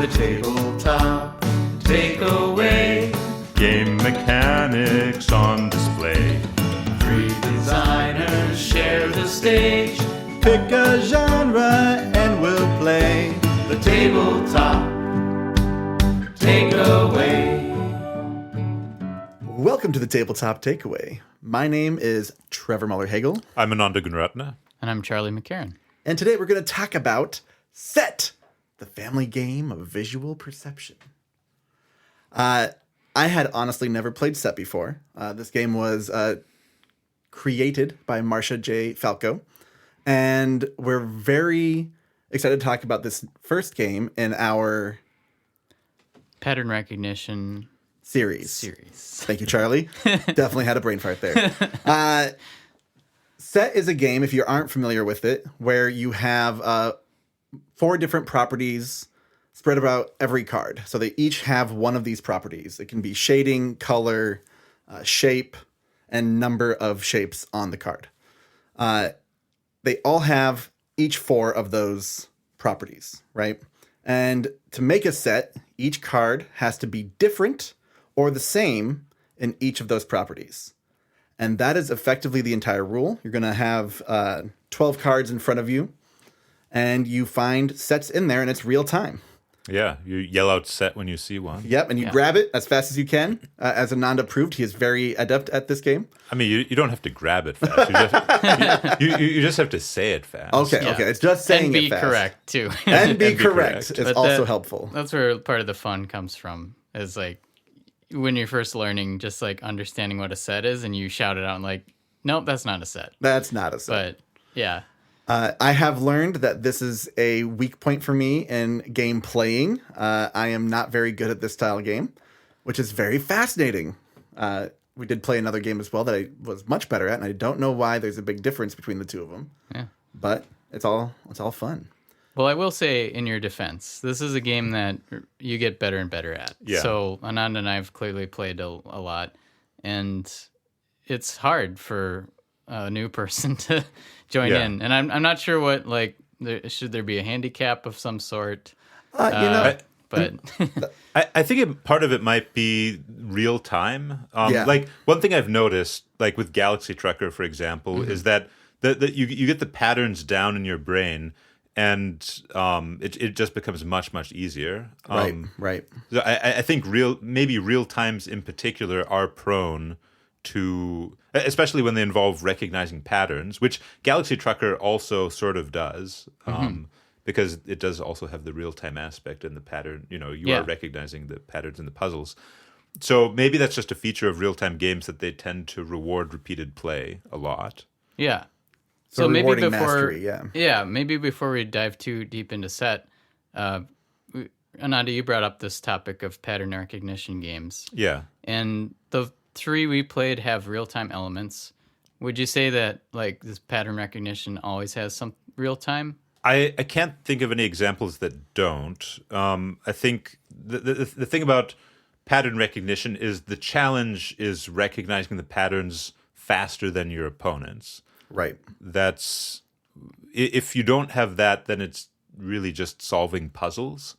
The tabletop takeaway. Game mechanics on display. 3 designers share the stage. Pick a genre and we'll play. The tabletop takeaway. Welcome to the Tabletop Takeaway. My name is Trevor Muller-Hagel. I'm Ananda Gunratna. And I'm Charlie McCarran. And today we're going to talk about Set, the family game of visual perception. I had honestly never played Set before. This game was created by Marcia J. Falco. And we're very excited to talk about this first game in our Pattern recognition series. Thank you, Charlie. Definitely had a brain fart there. Set is a game, if you aren't familiar with it, where you have 4 different properties spread about every card. So they each have one of these properties. It can be shading, color, shape, and number of shapes on the card. They all have each 4 of those properties, right? And to make a set, each card has to be different or the same in each of those properties. And that is effectively the entire rule. You're going to have 12 cards in front of you, and you find sets in there, and it's real time. Yeah, you yell out set when you see one. Yep, and you grab it as fast as you can. As Ananda proved, he is very adept at this game. I mean, you don't have to grab it fast. You just have to say it fast. Okay. It's just saying and be it fast. correct, too. And be And be correct correct. is But also helpful. That's where part of the fun comes from, is like when you're first learning, just like understanding what a set is, and you shout it out and like, nope, that's not a set. That's not a set. But yeah. I have learned that this is a weak point for me in game playing. I am not very good at this style of game, which is very fascinating. We did play another game as well that I was much better at, and I don't know why there's a big difference between the two of them. Yeah. But it's all fun. Well, I will say in your defense, this is a game that you get better and better at. Yeah. So Ananda and I have clearly played a lot, and it's hard for a new person to join in. And I'm not sure what, like, should there be a handicap of some sort? But I think part of it might be real time. Yeah. Like one thing I've noticed, like with Galaxy Trucker, for example, is that you get the patterns down in your brain, and it just becomes much, much easier. Right. So I think real times in particular are prone to, especially when they involve recognizing patterns, which Galaxy Trucker also sort of does, because it does also have the real-time aspect in the pattern. You are recognizing the patterns in the puzzles. So maybe that's just a feature of real-time games that they tend to reward repeated play a lot. Yeah. So maybe rewarding before, mastery, yeah. Maybe before we dive too deep into set, Ananda, you brought up this topic of pattern recognition games. Yeah. And the 3 we played have real-time elements. Would you say that like this pattern recognition always has some real-time? I can't think of any examples that don't. I think the thing about pattern recognition is the challenge is recognizing the patterns faster than your opponents. Right. That's, if you don't have that, then it's really just solving puzzles,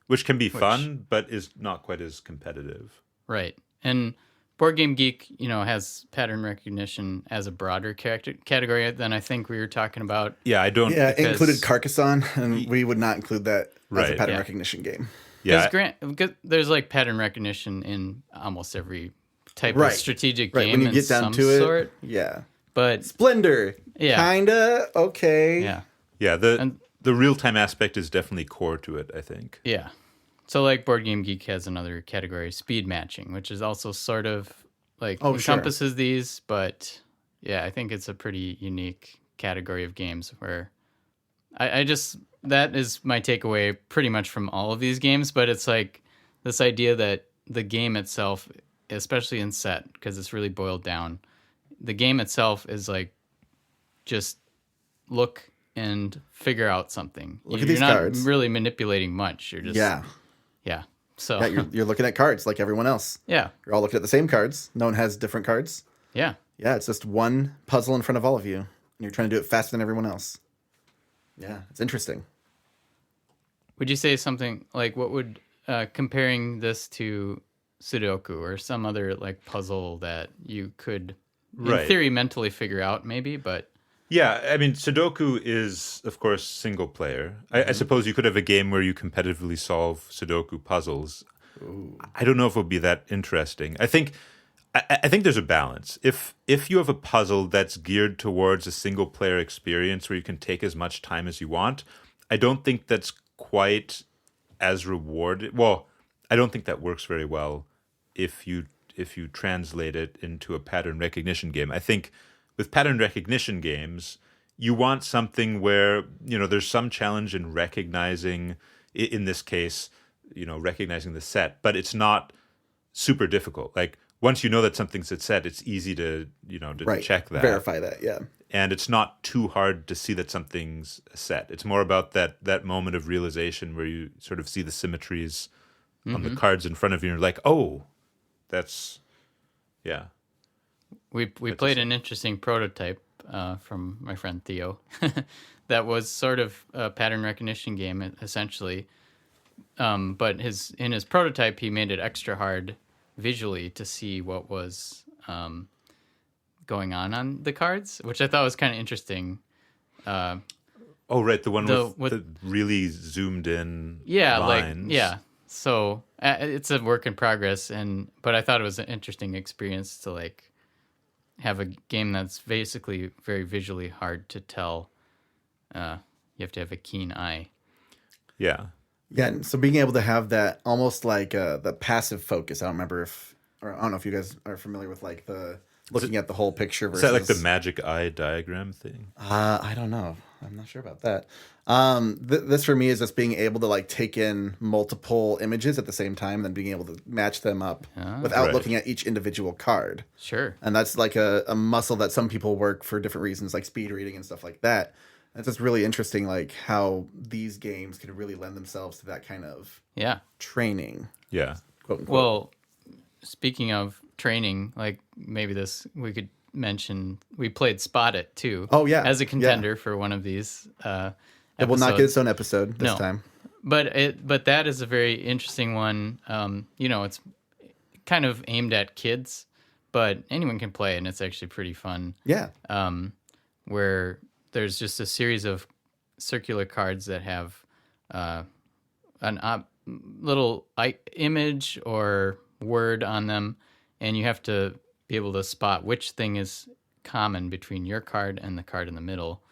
which can be fun, but is not quite as competitive. Right. And Board Game Geek, has pattern recognition as a broader category than I think we were talking about. Yeah, I don't. Yeah, it included Carcassonne, and we would not include that as a pattern recognition game. Yeah, because there's like pattern recognition in almost every type of strategic game. When you get down to sort. it, yeah. But Splendor, kinda okay. Yeah. The real-time aspect is definitely core to it, I think. Yeah. So like Board Game Geek has another category, speed matching, which is also sort of like encompasses these, but yeah, I think it's a pretty unique category of games where I just, that is my takeaway pretty much from all of these games, but it's like this idea that the game itself, especially in Set, because it's really boiled down, the game itself is like just look and figure out something. Look at these cards. You're not really manipulating much. You're just yeah. So you're looking at cards like everyone else. Yeah, you're all looking at the same cards. No one has different cards. Yeah. It's just one puzzle in front of all of you, and you're trying to do it faster than everyone else. Yeah, it's interesting. Would you say something like what would comparing this to Sudoku or some other like puzzle that you could, in theory, mentally figure out maybe, but Yeah, I mean, Sudoku is, of course, single player. I suppose you could have a game where you competitively solve Sudoku puzzles. Ooh. I don't know if it would be that interesting. I think there's a balance. If you have a puzzle that's geared towards a single player experience where you can take as much time as you want, I don't think that's quite as rewarded. Well, I don't think that works very well if you translate it into a pattern recognition game. I think with pattern recognition games, you want something where, there's some challenge in recognizing, in this case, recognizing the set, but it's not super difficult. Like once you know that something's a set, it's easy to, check that. Verify that, yeah. And it's not too hard to see that something's a set. It's more about that moment of realization where you sort of see the symmetries on the cards in front of you and you're like, oh, that's, yeah. We played an interesting prototype from my friend Theo that was sort of a pattern recognition game essentially, but in his prototype he made it extra hard visually to see what was going on the cards, which I thought was kind of interesting. Oh right, the one with the really zoomed in lines. So it's a work in progress, but I thought it was an interesting experience to like have a game that's basically very visually hard to tell. You have to have a keen eye. Yeah. Yeah, so being able to have that almost like the passive focus. I don't know if you guys are familiar with like the looking at the whole picture versus... Is that like the magic eye diagram thing? I don't know. I'm not sure about that. This for me is just being able to like take in multiple images at the same time and then being able to match them up without looking at each individual card. Sure. And that's like a muscle that some people work for different reasons, like speed reading and stuff like that. It's just really interesting, like how these games can really lend themselves to that kind of training. Yeah. Quote unquote. Well, speaking of training, like maybe we could mention we played Spot It too. Oh yeah, as a contender for one of these. It will not get its own episode this time. But that is a very interesting one. It's kind of aimed at kids, but anyone can play, and it's actually pretty fun. Yeah. Where there's just a series of circular cards that have little image or word on them, and you have to be able to spot which thing is common between your card and the card in the middle.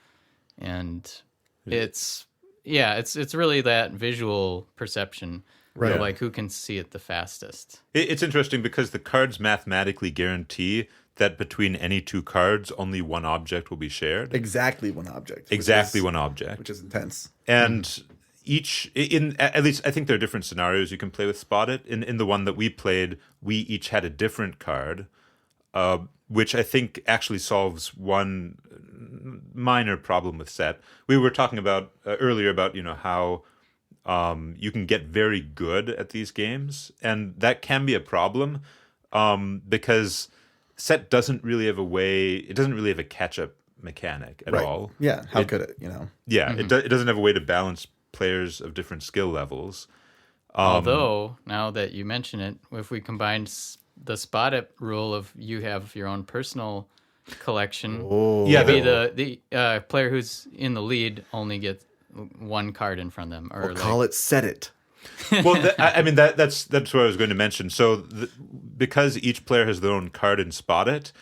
And it's really that visual perception, right? Like who can see it the fastest. It's interesting because the cards mathematically guarantee that between any two cards, only one object will be shared. Exactly one object. One object. Which is intense. And at least I think there are different scenarios you can play with Spot It. In the one that we played, we each had a different card, which I think actually solves one minor problem with set. We were talking about earlier about how you can get very good at these games, and that can be a problem because set doesn't really have a catch-up mechanic at all. Yeah, how could it, Yeah, it doesn't have a way to balance players of different skill levels. Although, now that you mention it, if we combine the Spot It rule of you have your own personal collection, maybe the player who's in the lead only gets one card in front of them. Or call it Set It. Well, that's what I was going to mention. So because each player has their own card in Spot It,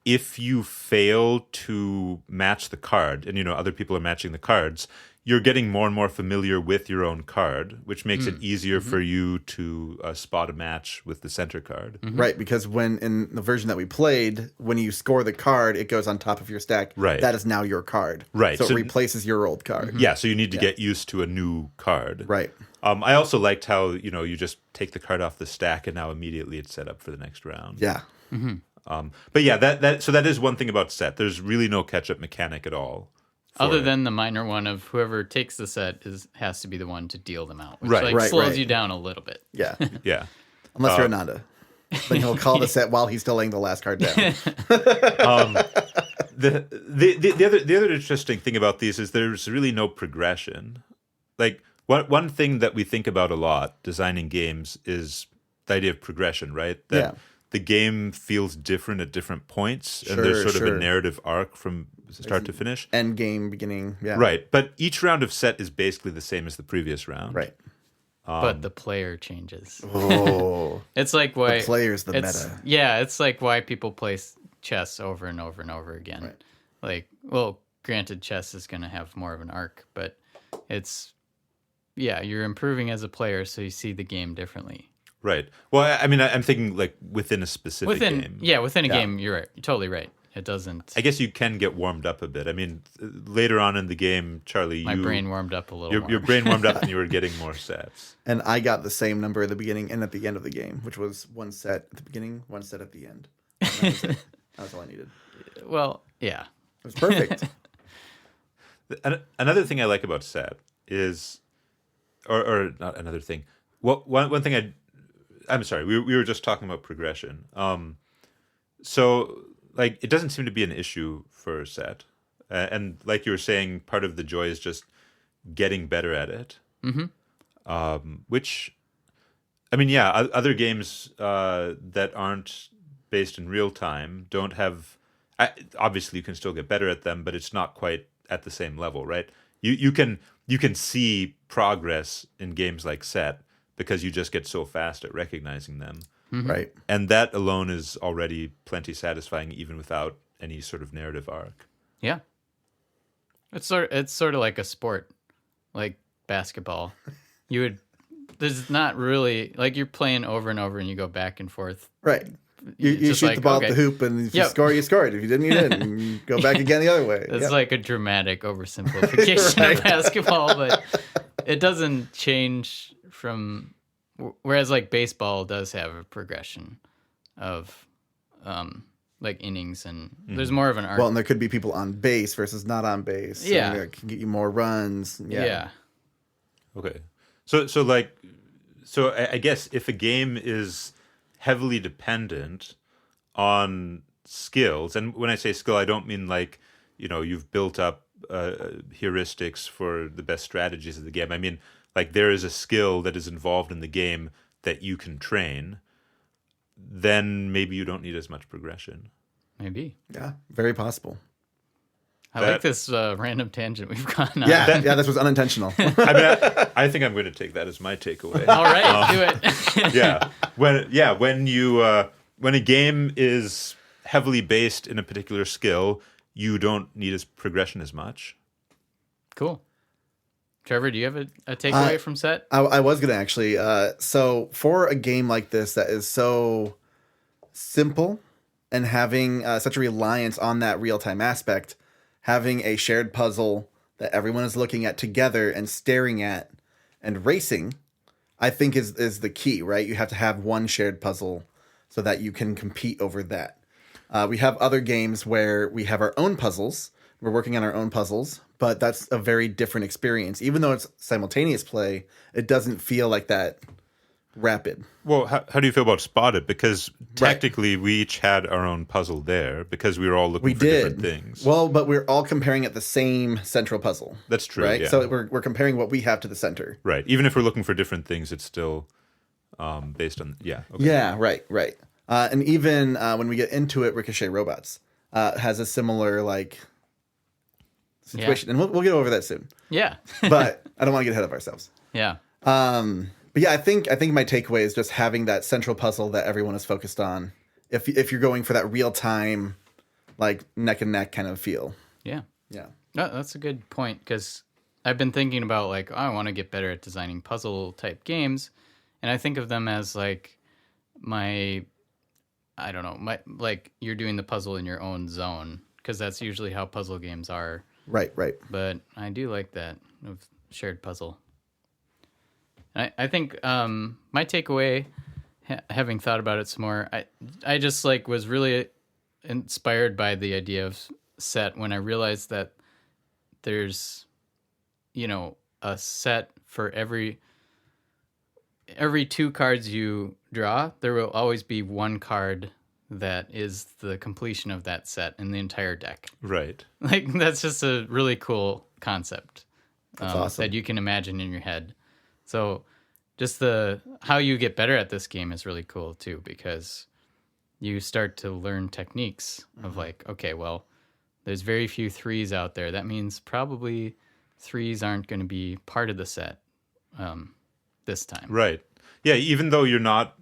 if you fail to match the card, and other people are matching the cards, you're getting more and more familiar with your own card, which makes it easier for you to spot a match with the center card. Mm-hmm. Right, because when in the version that we played, when you score the card, it goes on top of your stack. Right. That is now your card. Right. So it replaces your old card. Yeah, so you need to get used to a new card. Right. I also liked how, you just take the card off the stack and now immediately it's set up for the next round. Yeah. Mm-hmm. But yeah, that is one thing about set. There's really no catch-up mechanic at all. Other than the minor one of whoever takes the set has to be the one to deal them out, which right. slows you down a little bit. Yeah. Yeah. Unless you're Ananda. Then he'll call the set while he's still laying the last card down. The other interesting thing about these is there's really no progression. Like one thing that we think about a lot designing games is the idea of progression, right? That the game feels different at different points, and there's sort of a narrative arc from start to finish. End game, beginning, yeah. Right, but each round of set is basically the same as the previous round. Right. But the player changes. Oh. It's like why... The player's the meta. Yeah, it's like why people play chess over and over and over again. Right. Like, well, granted, chess is going to have more of an arc, but it's... Yeah, you're improving as a player, so you see the game differently. Right. Well, I mean, I'm thinking like within a specific game. Yeah, within a game, you're right. You're totally right. It doesn't... I guess you can get warmed up a bit. I mean, later on in the game, Charlie, My brain warmed up a little more. Your brain warmed up and you were getting more sets. And I got the same number at the beginning and at the end of the game, which was 1 set at the beginning, 1 set at the end. And that was it. That was all I needed. Well, yeah. It was perfect. Another thing I like about set is, or not another thing. One thing I'm sorry, we were just talking about progression. So like it doesn't seem to be an issue for set, and like you were saying, part of the joy is just getting better at it. Mm-hmm. Which, I mean, yeah, other games that aren't based in real time don't have. Obviously, you can still get better at them, but it's not quite at the same level, right? You can see progress in games like Set because you just get so fast at recognizing them. Mm-hmm. Right. And that alone is already plenty satisfying, even without any sort of narrative arc. Yeah. It's sort of like a sport, like basketball. There's not really, like you're playing over and over and you go back and forth. Right. You shoot the ball at the hoop, and if you score, you scored. If you didn't, you didn't. And you go back again the other way. It's like a dramatic oversimplification of basketball, but it doesn't change from... Whereas like baseball does have a progression of like innings, and there's more of an arc. Well, and there could be people on base versus not on base. Yeah. It can get you more runs. Yeah. Okay. So I guess if a game is heavily dependent on skills, and when I say skill, I don't mean like, you've built up heuristics for the best strategies of the game. I mean, like there is a skill that is involved in the game that you can train, then maybe you don't need as much progression. Maybe. Yeah, very possible. I like this random tangent we've gone on. Yeah, this was unintentional. I mean, I think I'm going to take that as my takeaway. All right, do it. Yeah. When a game is heavily based in a particular skill, you don't need as progression as much. Cool. Trevor, do you have a takeaway from Set? I was going to actually. So for a game like this that is so simple and having such a reliance on that real-time aspect, having a shared puzzle that everyone is looking at together and staring at and racing, I think is the key, right? You have to have one shared puzzle so that you can compete over that. We have other games where we have our own puzzles. We're working on our own puzzles, but that's a very different experience. Even though it's simultaneous play, it doesn't feel like that rapid. Well, how do you feel about Spotted? Because technically we each had our own puzzle there because we were all looking for different things. Well, but we're all comparing at the same central puzzle. That's true, right? Yeah. So we're comparing what we have to the center. Right. Even if we're looking for different things, it's still based on... Yeah. Okay. Yeah, right. And even when we get into it, Ricochet Robots has a similar situation. And we'll get over that soon. Yeah. But I don't want to get ahead of ourselves. Yeah. But yeah, I think my takeaway is just having that central puzzle that everyone is focused on. If you're going for that real time, like neck and neck kind of feel. Yeah. Yeah. No, that's a good point, because I've been thinking about I want to get better at designing puzzle type games, and I think of them as like you're doing the puzzle in your own zone, because that's usually how puzzle games are. Right. But I do like that of shared puzzle. I think my takeaway, having thought about it some more, I just was really inspired by the idea of Set when I realized that there's, a set for every 2 cards you draw, there will always be 1 card that is the completion of that set in the entire deck. Right. That's just a really cool concept. That's awesome. That you can imagine in your head. So just how you get better at this game is really cool too, because you start to learn techniques of like, okay, well, there's very few 3s out there. That means probably 3s aren't going to be part of the set this time. Right. Yeah, even though you're not...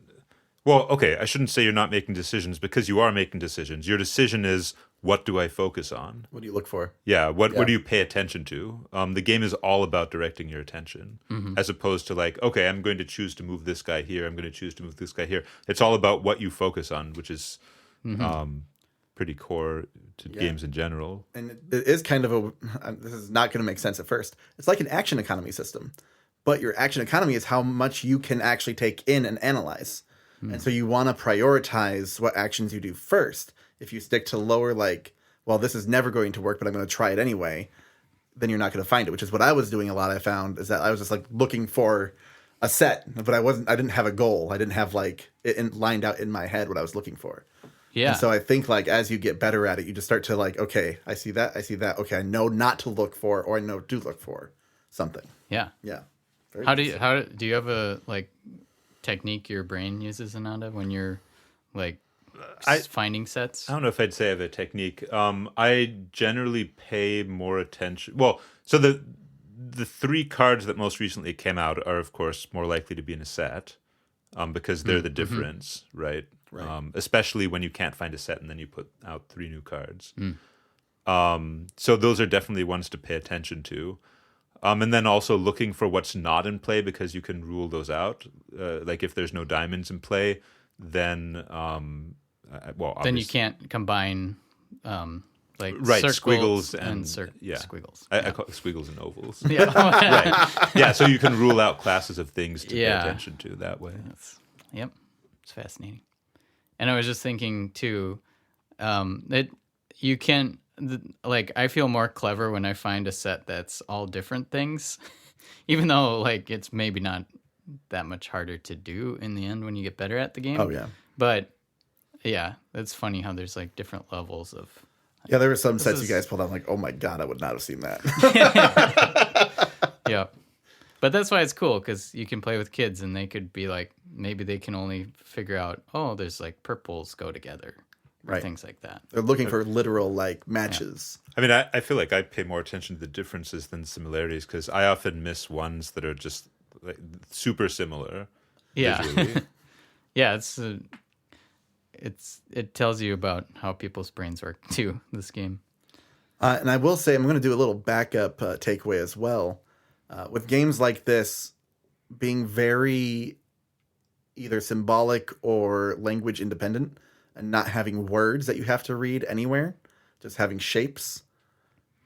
Well, okay, I shouldn't say you're not making decisions, because you are making decisions. Your decision is, what do I focus on? What do you look for? Yeah, what do you pay attention to? The game is all about directing your attention, as opposed to like, okay, I'm going to choose to move this guy here. I'm going to choose to move this guy here. It's all about what you focus on, which is pretty core to games in general. And it is kind of this is not going to make sense at first. It's like an action economy system, but your action economy is how much you can actually take in and analyze. And so you want to prioritize what actions you do first. If you stick to lower, like, well, this is never going to work, but I'm going to try it anyway, then you're not going to find it, which is what I was doing a lot. I found is that I was just like looking for a set, but I didn't have a goal. I didn't have like it lined out in my head what I was looking for. Yeah. And so I think like as you get better at it, you just start to like, okay, I see that. Okay, I know not to look for, or I know to look for something. Yeah. Yeah. How do you have a like technique your brain uses, Ananda, when you're like finding sets? I don't know if I'd say I have a technique. I generally pay more attention. Well, so the 3 cards that most recently came out are, of course, more likely to be in a set, because they're the difference, right? Especially when you can't find a set and then you put out 3 new cards. So those are definitely ones to pay attention to. And then also looking for what's not in play, because you can rule those out. Like if there's no diamonds in play, then then you can't combine like squiggles and squiggles. I call it squiggles and ovals. Yeah, right. Yeah, so you can rule out classes of things to pay attention to that way. It's fascinating. And I was just thinking too, that you can. Like, I feel more clever when I find a set that's all different things, even though like it's maybe not that much harder to do in the end when you get better at the game. Oh yeah. But yeah, it's funny how there's like different levels of. Yeah, there were some sets you guys pulled out. I'm like, oh my god, I would not have seen that. Yeah, but that's why it's cool, because you can play with kids and they could be like, maybe they can only figure out, oh, there's like purples go together. Right. Things like that. They're looking for literal like matches. I mean, I feel like I pay more attention to the differences than similarities, because I often miss ones that are just like super similar. Yeah. Visually. Yeah, it tells you about how people's brains work too, this game. And I will say, I'm going to do a little backup takeaway as well. With games like this being very either symbolic or language independent, and not having words that you have to read anywhere, just having shapes,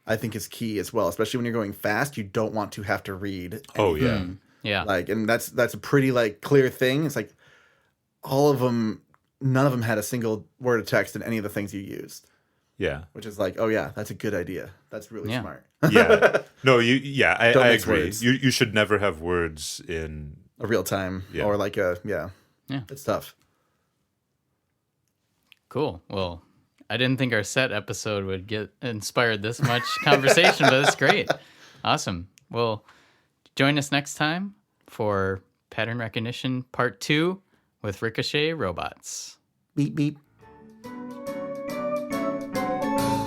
I think is key as well. Especially when you're going fast, you don't want to have to read anything. Oh yeah. Yeah. Like, and that's a pretty like clear thing. It's like all of them, none of them had a single word of text in any of the things you used. Yeah. Which is like, oh yeah, that's a good idea. That's really smart. Yeah. No, I agree. Words. You should never have words in a real time or like it's tough. Cool. Well, I didn't think our set episode would get inspired this much conversation, but it's great. Awesome. Well, join us next time for Pattern Recognition Part 2 with Ricochet Robots. Beep, beep.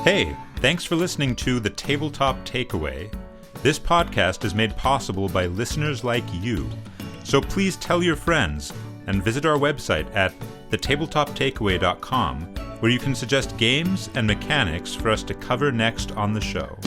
Hey, thanks for listening to The Tabletop Takeaway. This podcast is made possible by listeners like you. So please tell your friends and visit our website at thetabletoptakeaway.com, where you can suggest games and mechanics for us to cover next on the show.